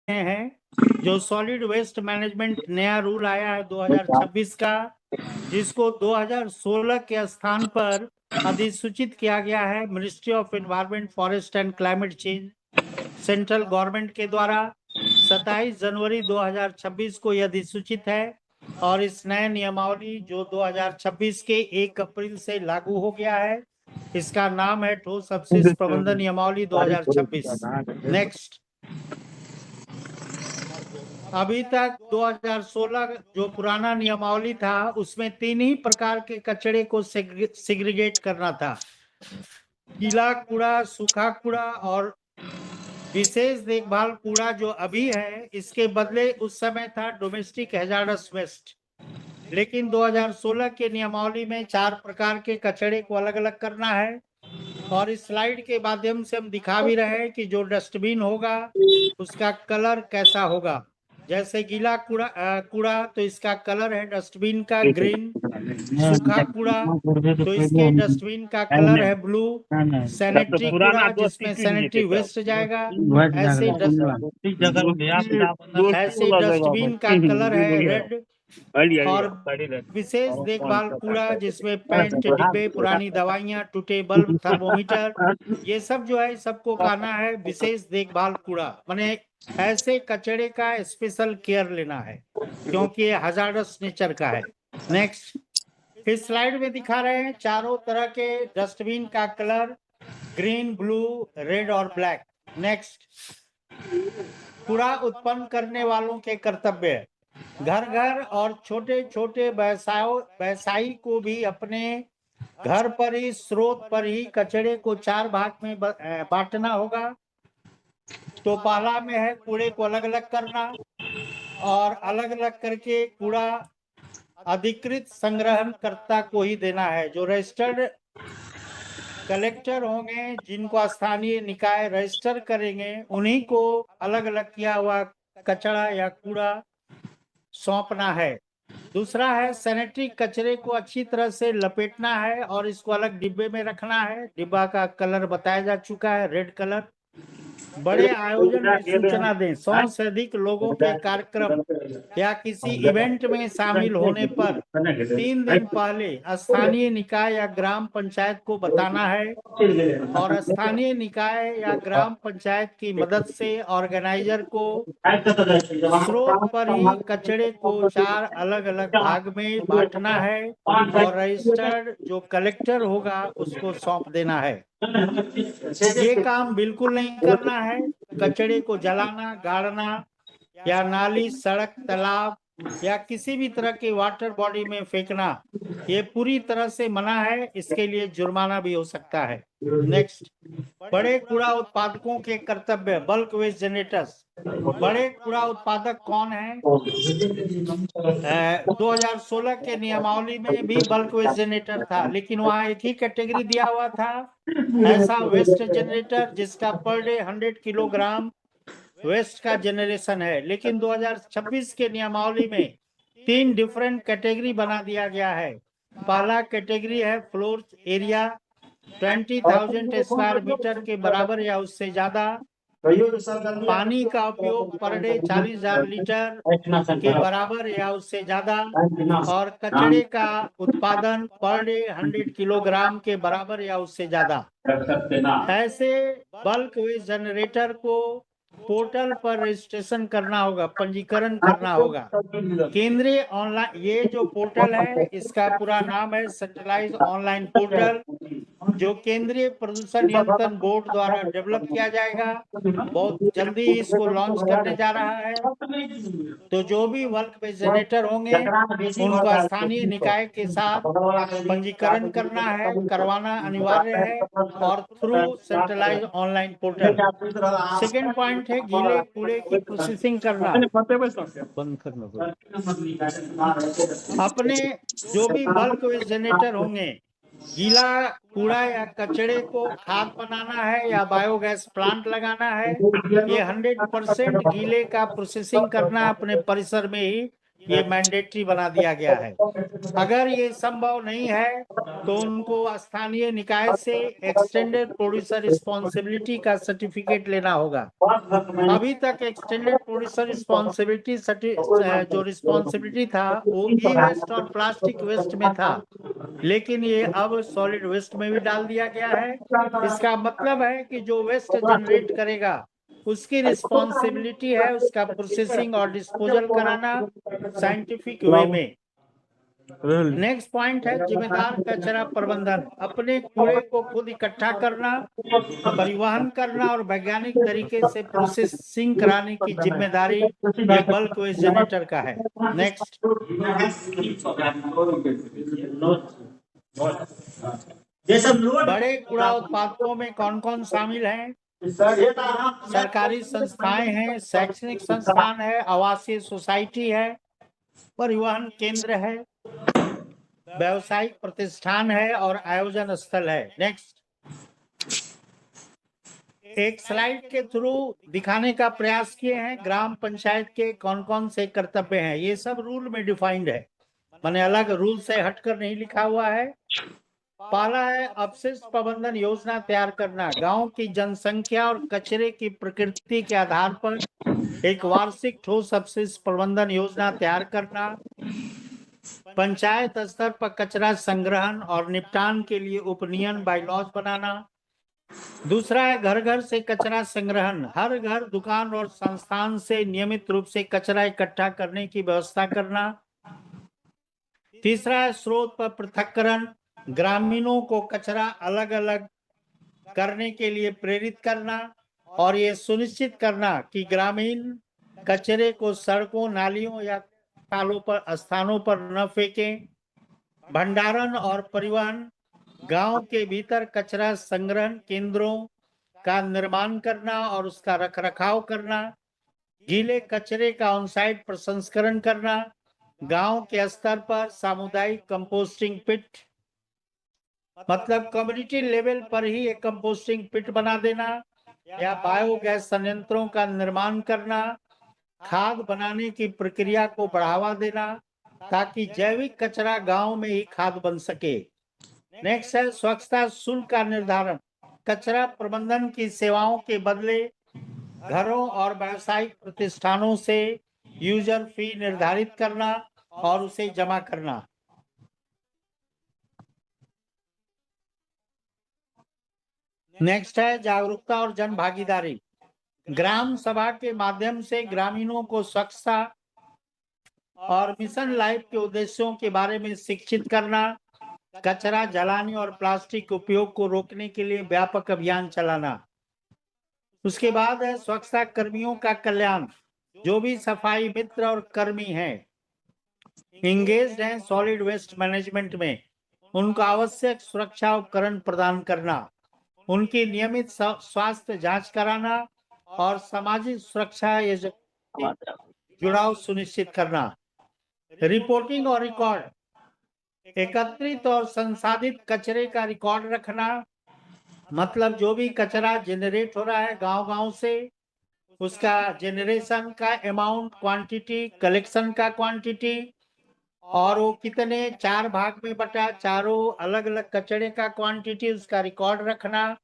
हैं जो solid waste management नया रूल आया है 2026 का, जिसको 2016 के स्थान पर अधिसूचित किया गया है ministry of environment, forest and climate change central government के द्वारा 27 जनवरी 2026 को यह अधिसूचित है। और इस नए नियमावली जो 2026 के 1 अप्रैल से लागू हो गया है, इसका नाम है ठोस अपशिष्ट प्रबंधन नियमावली 2026। नेक्स्ट, अभी तक 2016 जो पुराना नियमावली था उसमें 3 ही प्रकार के कचरे को सेग्रीगेट करना था: गीला कूड़ा, सूखा कूड़ा और विशेष देखभाल कूड़ा। जो अभी है इसके बदले उस समय था डोमेस्टिक हैजार्डस वेस्ट। लेकिन 2016 के नियमावली में 4 प्रकार के कचरे को अलग अलग करना है। और इस स्लाइड के माध्यम से हम दिखा भी रहे हैं कि जो डस्टबिन होगा उसका कलर कैसा होगा। जैसे गीला कूड़ा तो इसका कलर है डस्टबिन का ग्रीन। सूखा कूड़ा तो इसके डस्टबिन का कलर है ब्लू। सैनिटरी कूड़ा जिसमें सैनिटरी वेस्ट जाएगा, ऐसे डस्टबिन का कलर है रेड। और विशेष देखभाल कूड़ा जिसमें पेंट, डिब्बे, पुरानी दवाइयां, टूटे बल्ब, थर्मोमीटर, ये सब जो है सबको कहना है विशेष देखभाल कूड़ा। माने ऐसे कचरे का स्पेशल केयर लेना है क्योंकि ये हजार्डस नेचर का है। नेक्स्ट, इस स्लाइड में दिखा रहे हैं चारों तरह के डस्टबिन का कलर ग्रीन, ब्लू, रेड और ब्लैक। नेक्स्ट, कूड़ा उत्पन्न करने वालों के कर्तव्य। घर घर और छोटे छोटे व्यवसायी को भी अपने घर पर ही, स्रोत पर ही कचरे को 4 भाग में बांटना होगा। तो पहला में है कूड़े को अलग अलग करना, और अलग अलग करके कूड़ा अधिकृत संग्रहणकर्ता को ही देना है। जो रजिस्टर्ड कलेक्टर होंगे, जिनको स्थानीय निकाय रजिस्टर करेंगे, उन्हीं को अलग अलग किया हुआ कचरा या कूड़ा सौंपना है। दूसरा है सैनिटरी कचरे को अच्छी तरह से लपेटना है और इसको अलग डिब्बे में रखना है। डिब्बा का कलर बताया जा चुका है, रेड कलर। बड़े आयोजन में सूचना दें। 100 से अधिक लोगों के कार्यक्रम या किसी इवेंट में शामिल होने पर 3 दिन पहले स्थानीय निकाय या ग्राम पंचायत को बताना है। और स्थानीय निकाय या ग्राम पंचायत की मदद से ऑर्गेनाइजर को स्रोत पर ही कचरे को 4 अलग अलग भाग में बांटना है और रजिस्टर्ड जो कलेक्टर होगा उसको सौंप देना है। ये काम बिल्कुल नहीं करना है कचरे को जलाना, गाड़ना या नाली, सड़क, तालाब या किसी भी तरह के वाटर बॉडी में फेंकना, ये पूरी तरह से मना है। इसके लिए जुर्माना भी हो सकता है। नेक्स्ट, बड़े कूड़ा उत्पादकों के कर्तव्य। Bulk waste generators. बड़े कूड़ा उत्पादक कौन है? 2016 के नियमावली में भी बल्क वेस्ट जनरेटर था, लेकिन वहाँ एक ही कैटेगरी दिया हुआ था, ऐसा वेस्ट जनरेटर जिसका पर डे 100 किलोग्राम वेस्ट का जनरेशन है। लेकिन 2026 के नियमावली में 3 डिफरेंट कैटेगरी बना दिया गया है। पहला कैटेगरी है फ्लोर एरिया 20,000 स्क्वायर मीटर के बराबर या उससे ज्यादा। पानी का उपयोग पर डे 40,000 लीटर के बराबर या उससे ज्यादा। और कचरे का उत्पादन पर डे 100 किलोग्राम के बराबर या उससे ज्यादा। ऐसे बल्क वेस्ट जनरेटर को पोर्टल पर रजिस्ट्रेशन करना होगा, पंजीकरण करना होगा। केंद्रीय ऑनलाइन, ये जो पोर्टल है इसका पूरा नाम है सेंट्रलाइज ऑनलाइन पोर्टल, जो केंद्रीय प्रदूषण नियंत्रण बोर्ड द्वारा डेवलप किया जाएगा। बहुत जल्दी इसको लॉन्च करने जा रहा है। तो जो भी बल्क वेस्ट जनरेटर होंगे उनको स्थानीय निकाय के साथ पंजीकरण करना है, करवाना अनिवार्य है और through centralise online portal. Second point है गीले कूड़े की प्रोसेसिंग करना। बंद करना अपने जो भी बल्क वेस्ट जनरेटर होंगे, गीला कूड़ा या कचरे को खाद बनाना है या बायोगैस प्लांट लगाना है, ये 100% गीले का प्रोसेसिंग करना अपने परिसर में ही ये मैंडेटरी बना दिया गया है। अगर ये संभव नहीं है तो उनको स्थानीय निकाय से एक्सटेंडेड प्रोड्यूसर रिस्पॉन्सिबिलिटी का सर्टिफिकेट लेना होगा। अभी तक एक्सटेंडेड प्रोड्यूसर रिस्पॉन्सिबिलिटी जो रिस्पॉन्सिबिलिटी था वो ई वेस्ट और प्लास्टिक वेस्ट में था, लेकिन ये अब सॉलिड वेस्ट में भी डाल दिया गया है। इसका मतलब है कि जो वेस्ट जनरेट करेगा उसकी रिस्पॉन्सिबिलिटी है उसका प्रोसेसिंग और डिस्पोजल कराना साइंटिफिक वे में। नेक्स्ट पॉइंट है जिम्मेदार कचरा प्रबंधन। अपने कूड़े को खुद इकट्ठा करना, परिवहन करना और वैज्ञानिक तरीके से प्रोसेसिंग कराने की जिम्मेदारी ये बल्क वेस्ट जनरेटर का है। नेक्स्ट, बड़े कूड़ा उत्पादकों में कौन कौन शामिल हैं? सरकारी संस्थाएं हैं, शैक्षणिक संस्थान है, आवासीय सोसाइटी है, परिवहन केंद्र है, व्यावसायिक प्रतिष्ठान है और आयोजन स्थल है। नेक्स्ट, एक स्लाइड के थ्रू दिखाने का प्रयास किए हैं ग्राम पंचायत के कौन कौन से कर्तव्य हैं। ये सब रूल में डिफाइंड है, मैंने अलग रूल से हटकर नहीं लिखा हुआ है। पहला है अपशिष्ट प्रबंधन योजना तैयार करना। गांव की जनसंख्या और कचरे की प्रकृति के आधार पर एक वार्षिक ठोस अपशिष्ट प्रबंधन योजना तैयार करना। पंचायत स्तर पर कचरा संग्रहण और निपटान के लिए उपनियम बायलॉज बनाना। दूसरा है घर घर से कचरा संग्रहण। हर घर, दुकान और संस्थान से नियमित रूप से कचरा इकट्ठा करने की व्यवस्था करना। तीसरा है स्रोत पर पृथक्करण। ग्रामीणों को कचरा अलग अलग करने के लिए प्रेरित करना और ये सुनिश्चित करना कि ग्रामीण कचरे को सड़कों, नालियों या स्थानों पर न फेंकें। भंडारण और परिवहन। गांव के भीतर कचरा संग्रहण केंद्रों का निर्माण करना और उसका रखरखाव करना। गीले कचरे का ऑन-साइट प्रसंस्करण करना। गांव के स्तर पर सामुदायिक कंपोस्टिंग पिट, मतलब कम्युनिटी लेवल पर ही एक कंपोस्टिंग पिट बना देना या बायोगैस संयंत्रों का निर्माण करना। खाद बनाने की प्रक्रिया को बढ़ावा देना ताकि जैविक कचरा गांव में ही खाद बन सके। नेक्स्ट है स्वच्छता शुल्क का निर्धारण। कचरा प्रबंधन की सेवाओं के बदले घरों और व्यावसायिक प्रतिष्ठानों से यूजर फी निर्धारित करना और उसे जमा करना। नेक्स्ट है जागरूकता और जन भागीदारी। ग्राम सभा के माध्यम से ग्रामीणों को स्वच्छता और मिशन लाइफ के उद्देश्यों के बारे में शिक्षित करना। कचरा जलाने और प्लास्टिक उपयोग को रोकने के लिए व्यापक अभियान चलाना। उसके बाद है स्वच्छता कर्मियों का कल्याण। जो भी सफाई मित्र और कर्मी हैं इंगेज्ड हैं सॉलिड वेस्ट मैनेजमेंट में, उनको आवश्यक सुरक्षा उपकरण प्रदान करना, उनकी नियमित स्वास्थ्य जांच कराना और सामाजिक सुरक्षा जुड़ाव सुनिश्चित करना। रिपोर्टिंग और रिकॉर्ड। एकत्रित और संसाधित कचरे का रिकॉर्ड रखना, मतलब जो भी कचरा जनरेट हो रहा है गांव-गांव से, उसका जनरेशन का अमाउंट, क्वांटिटी, कलेक्शन का क्वांटिटी और वो कितने 4 भाग में बटा, चारों अलग अलग कचरे का क्वांटिटी, उसका रिकॉर्ड रखना।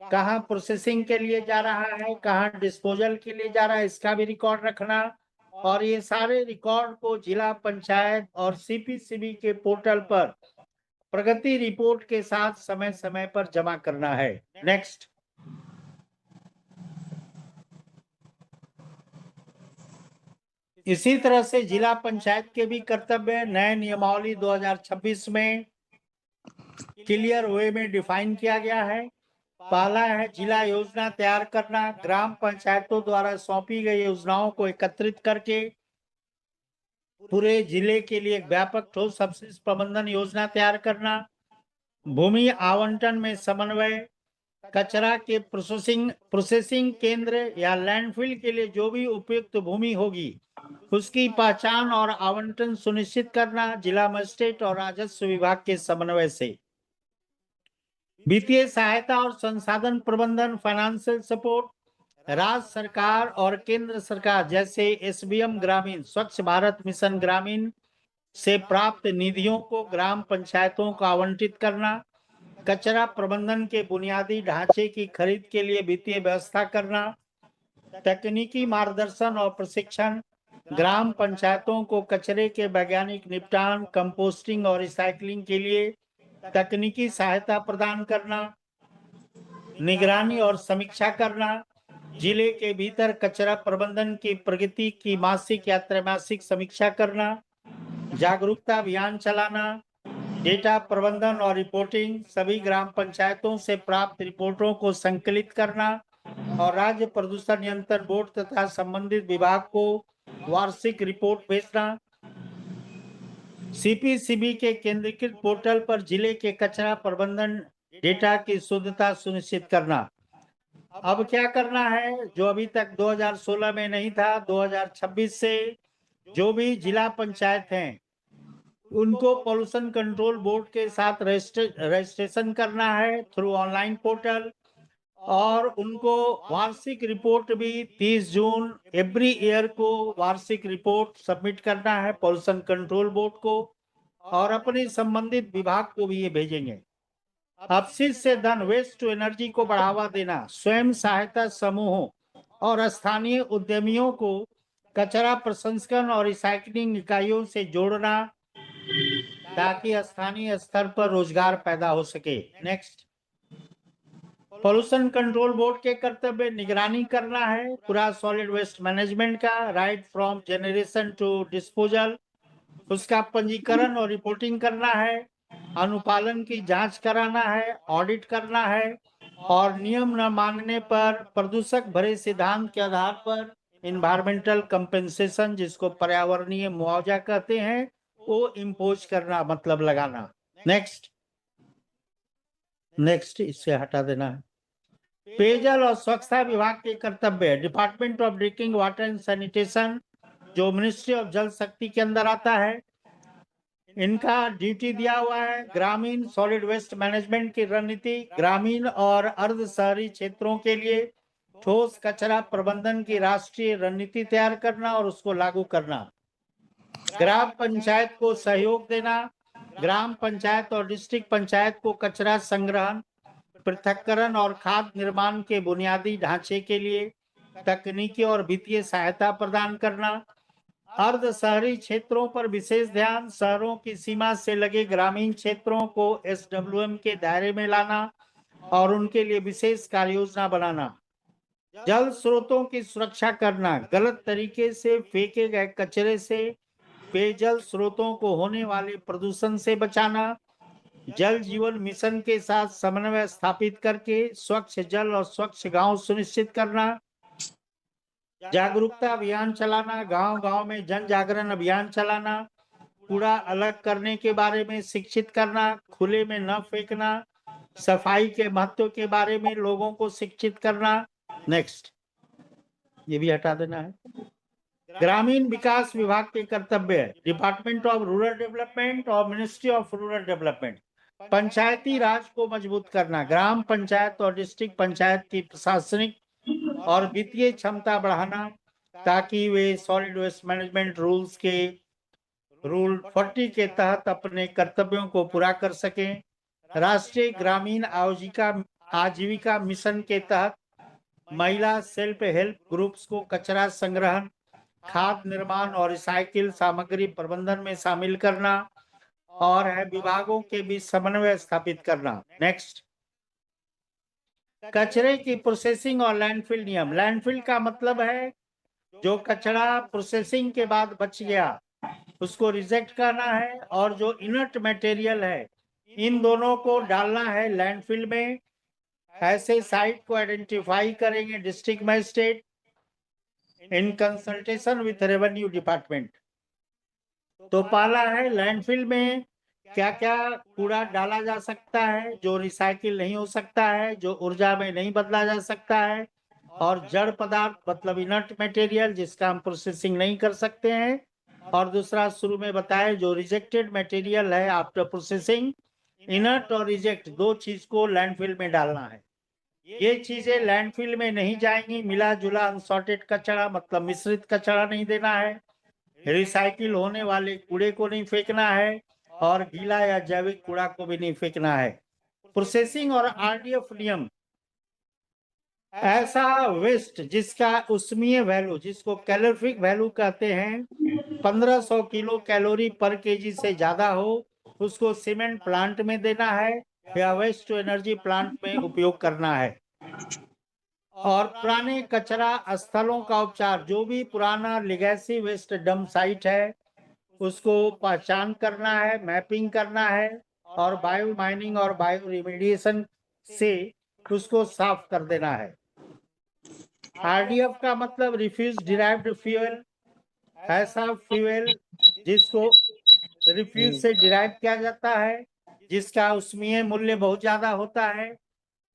कहाँ प्रोसेसिंग के लिए जा रहा है, कहाँ डिस्पोजल के लिए जा रहा है, इसका भी रिकॉर्ड रखना। और ये सारे रिकॉर्ड को जिला पंचायत और सीपीसीबी के पोर्टल पर प्रगति रिपोर्ट के साथ समय समय पर जमा करना है। नेक्स्ट, इसी तरह से जिला पंचायत के भी कर्तव्य नए नियमावली 2026 में क्लियर वे में डिफाइन किया गया है। पहला है जिला योजना तैयार करना। ग्राम पंचायतों द्वारा सौंपी गई योजनाओं को एकत्रित करके पूरे जिले के लिए एक व्यापक ठोस अपशिष्ट प्रबंधन योजना तैयार करना। भूमि आवंटन में समन्वय। कचरा के प्रोसेसिंग केंद्र या लैंडफिल के लिए जो भी उपयुक्त भूमि होगी उसकी पहचान और आवंटन सुनिश्चित करना जिला मजिस्ट्रेट और राजस्व विभाग के समन्वय से। वित्तीय सहायता और संसाधन प्रबंधन, फाइनेंशियल सपोर्ट। राज्य सरकार और केंद्र सरकार जैसे एसबीएम ग्रामीण, स्वच्छ भारत मिशन ग्रामीण से प्राप्त निधियों को ग्राम पंचायतों को आवंटित करना, कचरा प्रबंधन के बुनियादी ढांचे की खरीद के लिए वित्तीय व्यवस्था करना, तकनीकी मार्गदर्शन और प्रशिक्षण, ग्राम पंचायतों को कचरे के वैज्ञानिक निपटान, कंपोस्टिंग और रिसाइकलिंग के लिए तकनीकी सहायता प्रदान करना, निगरानी और समीक्षा करना, जिले के भीतर कचरा प्रबंधन की प्रगति की मासिक या त्रैमासिक समीक्षा करना, जागरूकता अभियान चलाना, डेटा प्रबंधन और रिपोर्टिंग, सभी ग्राम पंचायतों से प्राप्त रिपोर्टों को संकलित करना और राज्य प्रदूषण नियंत्रण बोर्ड तथा संबंधित विभाग को वार्षिक रिपोर्ट भेजना, सीपीसीबी के केंद्रीकृत पोर्टल पर जिले के कचरा प्रबंधन डेटा की शुद्धता सुनिश्चित करना। अब क्या करना है जो अभी तक 2016 में नहीं था, 2026 से जो भी जिला पंचायत हैं उनको पॉल्यूशन कंट्रोल बोर्ड के साथ रजिस्ट्रेशन करना है थ्रू ऑनलाइन पोर्टल, और उनको वार्षिक रिपोर्ट भी 30 जून एवरी ईयर को वार्षिक रिपोर्ट सबमिट करना है पॉल्यूशन कंट्रोल बोर्ड को, और अपने संबंधित विभाग को भी ये भेजेंगे। अपशिष्ट से धन, वेस्ट टू एनर्जी को बढ़ावा देना, स्वयं सहायता समूहों और स्थानीय उद्यमियों को कचरा प्रसंस्करण और रिसाइकलिंग इकाइयों से जोड़ना ताकि स्थानीय स्तर पर रोजगार पैदा हो सके। नेक्स्ट, पॉल्यूशन कंट्रोल बोर्ड के कर्तव्य निगरानी करना है पूरा सॉलिड वेस्ट मैनेजमेंट का, right from generation to disposal, उसका पंजीकरण और रिपोर्टिंग करना है, अनुपालन की जांच कराना है, ऑडिट करना है, और नियम न मानने पर प्रदूषक भरे सिद्धांत के आधार पर इन्वायरमेंटल कंपेंसेशन, जिसको पर्यावरणीय मुआवजा कहते हैं, वो इम्पोज करना, मतलब लगाना। नेक्स्ट, इससे हटा देना है। पेयजल और स्वच्छता विभाग के कर्तव्य, department of drinking water and sanitation जो मिनिस्ट्री ऑफ जल शक्ति के अंदर आता है, इनका ड्यूटी दिया हुआ है ग्रामीण सॉलिड वेस्ट मैनेजमेंट की रणनीति, ग्रामीण और अर्ध शहरी क्षेत्रों के लिए ठोस कचरा प्रबंधन की राष्ट्रीय रणनीति तैयार करना और उसको लागू करना, ग्राम पंचायत को सहयोग देना, ग्राम पंचायत और डिस्ट्रिक्ट पंचायत को कचरा संग्रहण, पृथक्करण और खाद निर्माण के बुनियादी ढांचे के लिए तकनीकी और वित्तीय सहायता प्रदान करना, अर्ध शहरी क्षेत्रों पर विशेष ध्यान, शहरों की सीमा से लगे ग्रामीण क्षेत्रों को एसडब्ल्यूएम के दायरे में लाना और उनके लिए विशेष कार्य योजना बनाना, जल स्रोतों की सुरक्षा करना, गलत तरीके से फेंके गए कचरे से पेयजल स्रोतों को होने वाले प्रदूषण से बचाना, जल जीवन मिशन के साथ समन्वय स्थापित करके स्वच्छ जल और स्वच्छ गांव सुनिश्चित करना, जागरूकता अभियान चलाना, गांव-गांव में जन जागरण अभियान चलाना, कूड़ा अलग करने के बारे में शिक्षित करना, खुले में न फेंकना, सफाई के महत्व के बारे में लोगों को शिक्षित करना। नेक्स्ट, ये भी हटा देना है। ग्रामीण विकास विभाग के कर्तव्य, डिपार्टमेंट ऑफ रूरल डेवलपमेंट और मिनिस्ट्री ऑफ रूरल डेवलपमेंट, पंचायती राज को मजबूत करना, ग्राम पंचायत और डिस्ट्रिक्ट पंचायत की प्रशासनिक और वित्तीय क्षमता बढ़ाना ताकि वे सॉलिड वेस्ट मैनेजमेंट रूल 40 के तहत अपने कर्तव्यों को पूरा कर सकें, राष्ट्रीय ग्रामीण आजीविका मिशन के तहत महिला सेल्फ हेल्प ग्रुप्स को कचरा संग्रहण, खाद निर्माण और रिसाइकिल सामग्री प्रबंधन में शामिल करना, और है विभागों के बीच समन्वय स्थापित करना। नेक्स्ट, कचरे की प्रोसेसिंग और लैंडफिल नियम। लैंडफिल का मतलब है जो कचरा प्रोसेसिंग के बाद बच गया उसको रिजेक्ट करना है, और जो इनर्ट मटेरियल है इन दोनों को डालना है लैंडफिल में। ऐसे साइट को आइडेंटिफाई करेंगे district magistrate in consultation with revenue department. तो पहला है लैंडफिल में क्या क्या कूड़ा डाला जा सकता है जो रिसाइकिल नहीं हो सकता है, जो ऊर्जा में नहीं बदला जा सकता है, और जड़ पदार्थ मतलब इनर्ट मटेरियल जिसका हम प्रोसेसिंग नहीं कर सकते हैं, और दूसरा शुरू में बताया जो रिजेक्टेड मटेरियल है आफ्टर प्रोसेसिंग। इनर्ट और रिजेक्ट दो चीज को लैंडफिल में डालना है। ये चीजें लैंडफिल में नहीं जाएंगी। मिला जुला अनसॉर्टेड कचरा मतलब मिश्रित कचरा नहीं देना है। रिसाइकिल होने वाले कूड़े को नहीं फेंकना है और गीला या जैविक कूड़ा को भी नहीं फेंकना है। प्रोसेसिंग और आरडीएफ नियम, ऐसा वेस्ट जिसका उष्मीय वैल्यू, जिसको कैलोरिफिक वैल्यू कहते हैं, 1500 किलो कैलोरी पर केजी से ज्यादा हो, उसको सीमेंट प्लांट में देना है या वेस्ट टू एनर्जी प्लांट में उपयोग करना है। और पुराने कचरा स्थलों का उपचार, जो भी पुराना लिगेसी वेस्ट डंप साइट है उसको पहचान करना है, मैपिंग करना है और बायो माइनिंग और बायो रिमेडिएशन से उसको साफ कर देना है। आरडीएफ का मतलब रिफ्यूज डिराइव्ड फ्यूल, ऐसा फ्यूल जिसको रिफ्यूज से डिराइव किया जाता है, जिसका उष्मीय मूल्य बहुत ज्यादा होता है।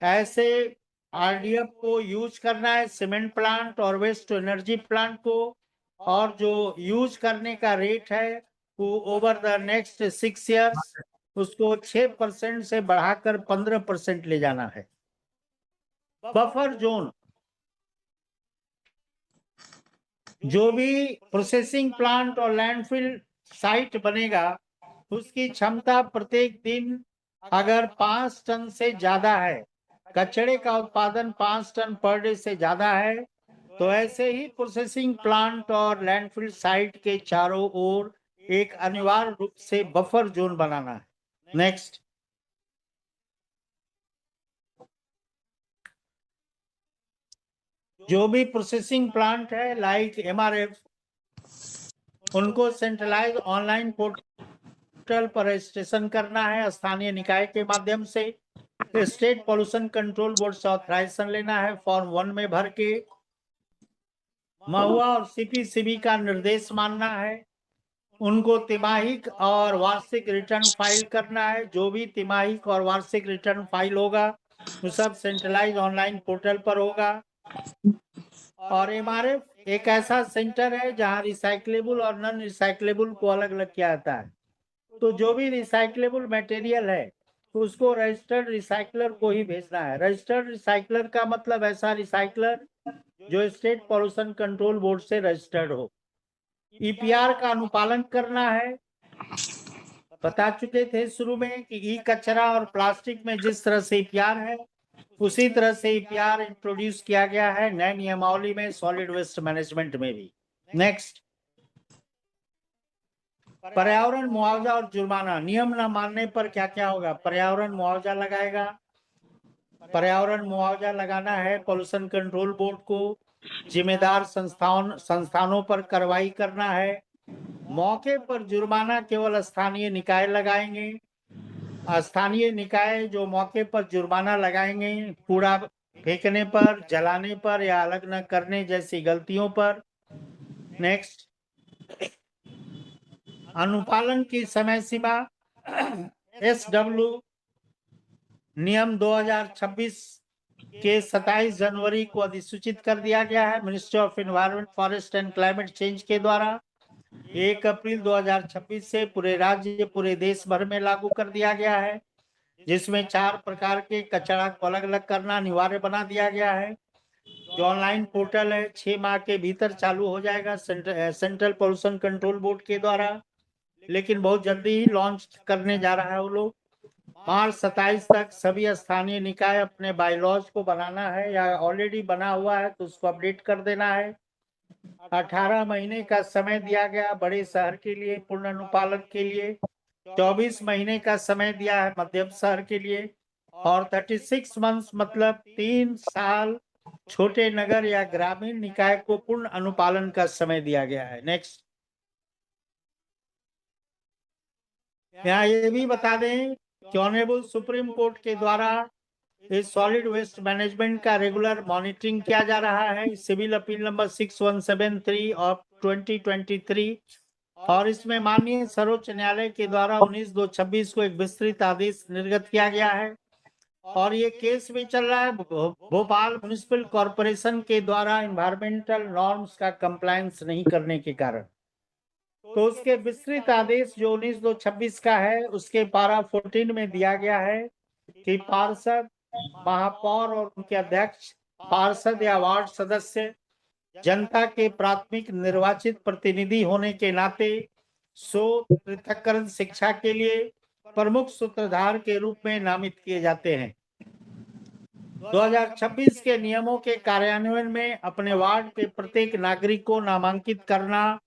ऐसे आरडीएफ को यूज करना है सीमेंट प्लांट और वेस्ट टू एनर्जी प्लांट को, और जो यूज करने का रेट है वो ओवर द नेक्स्ट 6 इयर्स उसको 6% से बढ़ाकर 15% ले जाना है। बफर जोन, जो भी प्रोसेसिंग प्लांट और लैंडफिल साइट बनेगा उसकी क्षमता प्रत्येक दिन अगर 5 टन से ज्यादा है, कचरे का उत्पादन 5 टन पर डे से ज्यादा है, तो ऐसे ही प्रोसेसिंग प्लांट और लैंडफिल साइट के चारों ओर एक अनिवार्य रूप से बफर जोन बनाना है। नेक्स्ट, जो भी प्रोसेसिंग प्लांट है लाइक एमआरएफ, उनको सेंट्रलाइज ऑनलाइन पोर्टल पर रजिस्ट्रेशन करना है स्थानीय निकाय के माध्यम से। स्टेट पॉल्यूशन कंट्रोल बोर्ड से ऑथराइजेशन लेना है फॉर्म 1 में भर के। महुआ और सीपीसीबी का निर्देश मानना है। उनको तिमाहिक और वार्षिक रिटर्न फाइल करना है। जो भी तिमाहिक और वार्षिक रिटर्न फाइल होगा वो सब सेंट्रलाइज ऑनलाइन पोर्टल पर होगा। और एमआरएफ एक ऐसा सेंटर है जहां रिसाइक्लेबल और नॉन रिसाइक्लेबल को अलग अलग किया जाता है। तो जो भी रिसाइक्लेबल मटेरियल है उसको रजिस्टर्ड रिसाइकलर को ही भेजना है। रजिस्टर्ड रिसाइकलर का मतलब ऐसा रिसाइकलर जो स्टेट पॉल्यूशन कंट्रोल बोर्ड से रजिस्टर्ड हो। ईपीआर का अनुपालन करना है। बता चुके थे शुरू में कि ई कचरा और प्लास्टिक में जिस तरह से ईपीआर है उसी तरह से ईपीआर इंट्रोड्यूस किया गया है नए नियमावली में सॉलिड वेस्ट मैनेजमेंट में भी। नेक्स्ट, पर्यावरण मुआवजा और जुर्माना। नियम न मानने पर क्या क्या होगा? पर्यावरण मुआवजा लगाएगा। पर्यावरण मुआवजा लगाना है पॉल्यूशन कंट्रोल बोर्ड को। जिम्मेदार संस्थानों पर कार्रवाई करना है। मौके पर जुर्माना केवल स्थानीय निकाय लगाएंगे। स्थानीय निकाय जो मौके पर जुर्माना लगाएंगे कूड़ा फेंकने पर, जलाने पर या अलग न करने जैसी गलतियों पर। नेक्स्ट, अनुपालन की समय सीमा। एसडब्ल्यू नियम 2026 के 27 जनवरी को अधिसूचित कर दिया गया है ministry of environment, forest and climate change के द्वारा। 1 अप्रैल 2026 से पूरे राज्य, पूरे देश भर में लागू कर दिया गया है, जिसमें 4 प्रकार के कचरा को अलग अलग करना अनिवार्य बना दिया गया है। जो ऑनलाइन पोर्टल है 6 माह के भीतर चालू हो जाएगा सेंट्रल पॉल्यूशन कंट्रोल बोर्ड के द्वारा, लेकिन बहुत जल्दी ही लॉन्च करने जा रहा है वो लोग। मार्च 27 तक सभी स्थानीय निकाय अपने बायलॉज को बनाना है या ऑलरेडी बना हुआ है तो उसको अपडेट कर देना है। 18 महीने का समय दिया गया बड़े शहर के लिए पूर्ण अनुपालन के लिए, 24 महीने का समय दिया है मध्यम शहर के लिए, और 36 मंथ्स मतलब 3 साल छोटे नगर या ग्रामीण निकाय को पूर्ण अनुपालन का समय दिया गया है। नेक्स्ट, यहाँ ये भी बता दें कि ऑनरेबल सुप्रीम कोर्ट के द्वारा इस सॉलिड वेस्ट मैनेजमेंट का रेगुलर मॉनिटरिंग किया जा रहा है। सिविल अपील नंबर 6173 ऑफ 2023, और इसमें माननीय सर्वोच्च न्यायालय के द्वारा 19/2/26 को एक विस्तृत आदेश निर्गत किया गया है। और ये केस भी चल रहा है भोपाल म्युनिसिपल कॉर्पोरेशन के द्वारा एनवायरमेंटल नॉर्म्स का कंप्लायंस नहीं करने के कारण। तो उसके विस्तृत आदेश जो 19/2/26 का है उसके पारा 14 में दिया गया है कि पार्षद महापौर और उनके अध्यक्ष, पार्षद या वार्ड सदस्य जनता के प्राथमिक निर्वाचित प्रतिनिधि होने के नाते शोध पृथक्करण शिक्षा के लिए प्रमुख सूत्रधार के रूप में नामित किए जाते हैं। 2026 के नियमों के कार्यान्वयन में अपने वार्ड के प्रत्येक नागरिक को नामांकित करना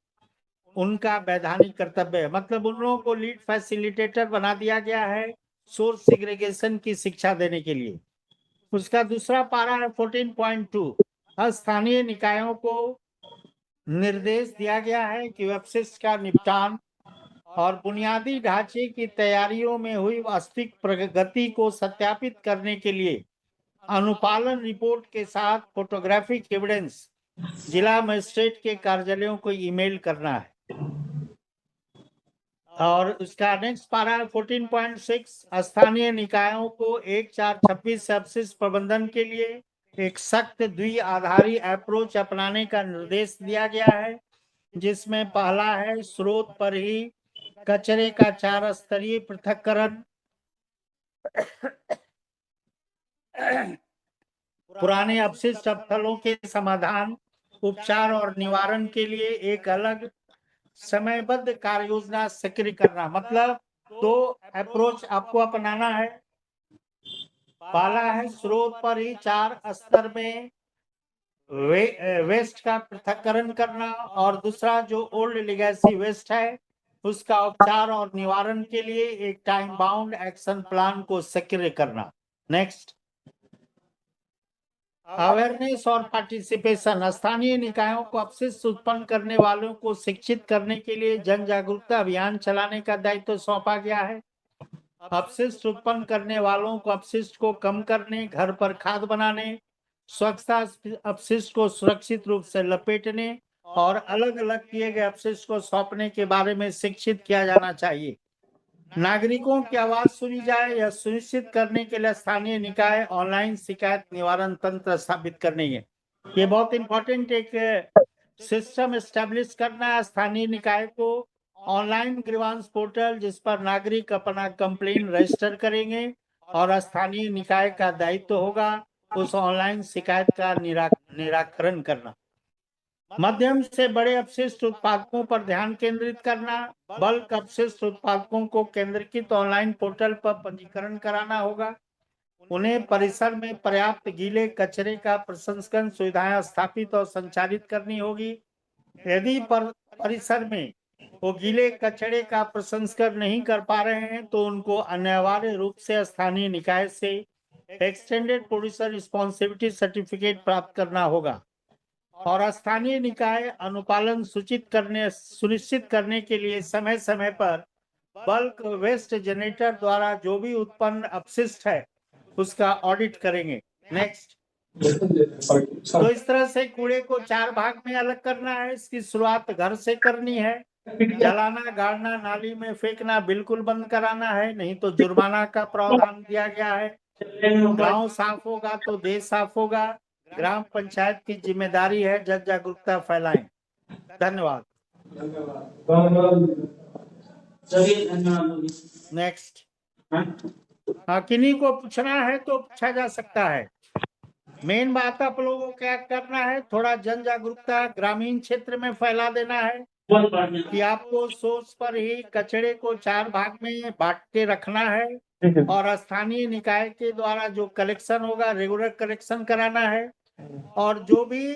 उनका वैधानिक कर्तव्य है। मतलब उन लोगों को लीड फैसिलिटेटर बना दिया गया है सोर्स सेग्रीगेशन की शिक्षा देने के लिए। उसका दूसरा पारा है 14.2, स्थानीय निकायों को निर्देश दिया गया है कि अपशिष्ट का निपटान और बुनियादी ढांचे की तैयारियों में हुई वास्तविक प्रगति को सत्यापित करने के लिए अनुपालन रिपोर्ट के साथ फोटोग्राफिक एविडेंस जिला मजिस्ट्रेट के कार्यालयों को ईमेल करना है। और उसका नेक्स्ट पारा 14.6, स्थानीय निकायों को 1/4/26 से अपशिष्ट प्रबंधन के लिए एक सख्त द्विआधारी अप्रोच अपनाने का निर्देश दिया गया है, जिसमें पहला है स्रोत पर ही कचरे का 4 स्तरीय पृथक्करण, पुराने अपशिष्ट स्थलों के समाधान, उपचार और निवारण के लिए एक अलग समयबद्ध कार्य योजना सक्रिय करना। मतलब 2 अप्रोच आपको अपनाना है। पहला है स्रोत पर ही 4 स्तर में वेस्ट का पृथक्करण करना, और दूसरा जो ओल्ड लिगेसी वेस्ट है उसका उपचार और निवारण के लिए एक टाइम बाउंड एक्शन प्लान को सक्रिय करना। नेक्स्ट, अवेयरनेस और पार्टिसिपेशन, स्थानीय निकायों को अपशिष्ट उत्पन्न करने वालों को शिक्षित करने के लिए जन जागरूकता अभियान चलाने का दायित्व सौंपा गया है। अपशिष्ट उत्पन्न करने वालों को अपशिष्ट को कम करने, घर पर खाद बनाने, स्वच्छता अपशिष्ट को सुरक्षित रूप से लपेटने और अलग अलग किए गए अपशिष्ट को सौंपने के बारे में शिक्षित किया जाना चाहिए। नागरिकों की आवाज सुनी जाए, यह सुनिश्चित करने के लिए स्थानीय निकाय ऑनलाइन शिकायत निवारण तंत्र स्थापित करने है। ये बहुत इंपॉर्टेंट एक सिस्टम एस्टेब्लिश करना है स्थानीय निकाय को, ऑनलाइन ग्रीवांस पोर्टल जिस पर नागरिक अपना कंप्लेन रजिस्टर करेंगे और स्थानीय निकाय का दायित्व होगा उस ऑनलाइन शिकायत का निराकरण करना। मध्यम से बड़े अपशिष्ट उत्पादकों पर ध्यान केंद्रित करना, बल्क अपशिष्ट उत्पादकों को केंद्रीकृत ऑनलाइन पोर्टल पर पंजीकरण कराना होगा। उन्हें परिसर में पर्याप्त गीले कचरे का प्रसंस्करण सुविधाएं स्थापित और संचालित करनी होगी। यदि परिसर में वो गीले कचरे का प्रसंस्करण नहीं कर पा रहे हैं तो उनको अनिवार्य रूप से स्थानीय निकाय से एक्सटेंडेड प्रोड्यूसर रिस्पॉन्सिबिलिटी सर्टिफिकेट प्राप्त करना होगा। और स्थानीय निकाय अनुपालन सुनिश्चित करने के लिए समय समय पर बल्क वेस्ट जनरेटर द्वारा जो भी उत्पन्न अपशिष्ट है उसका ऑडिट करेंगे। नेक्स्ट, तो इस तरह से कूड़े को 4 भाग में अलग करना है। इसकी शुरुआत घर से करनी है। जलाना, गाड़ना, नाली में फेंकना बिल्कुल बंद कराना है, नहीं तो जुर्माना का प्रावधान दिया गया है। गांव साफ होगा तो देश साफ होगा। ग्राम पंचायत की जिम्मेदारी है जन जागरूकता फैलाएं। धन्यवाद। नेक्स्ट, किन्हीं को पूछना है तो पूछा जा सकता है। मेन बात आप लोगों को क्या करना है, थोड़ा जन जागरूकता ग्रामीण क्षेत्र में फैला देना है कि आपको सोर्स पर ही कचरे को 4 भाग में बांट के रखना है और स्थानीय निकाय के द्वारा जो कलेक्शन होगा रेगुलर कलेक्शन कराना है। और जो भी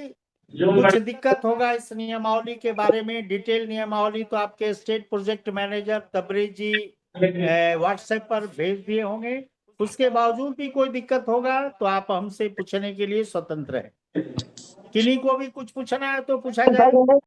कुछ दिक्कत होगा इस नियमावली के बारे में, डिटेल नियमावली तो आपके स्टेट प्रोजेक्ट मैनेजर तबरेज जी व्हाट्सएप पर भेज दिए होंगे। उसके बावजूद भी कोई दिक्कत होगा तो आप हमसे पूछने के लिए स्वतंत्र है। किन्हीं को भी कुछ पूछना है तो पूछा जाए।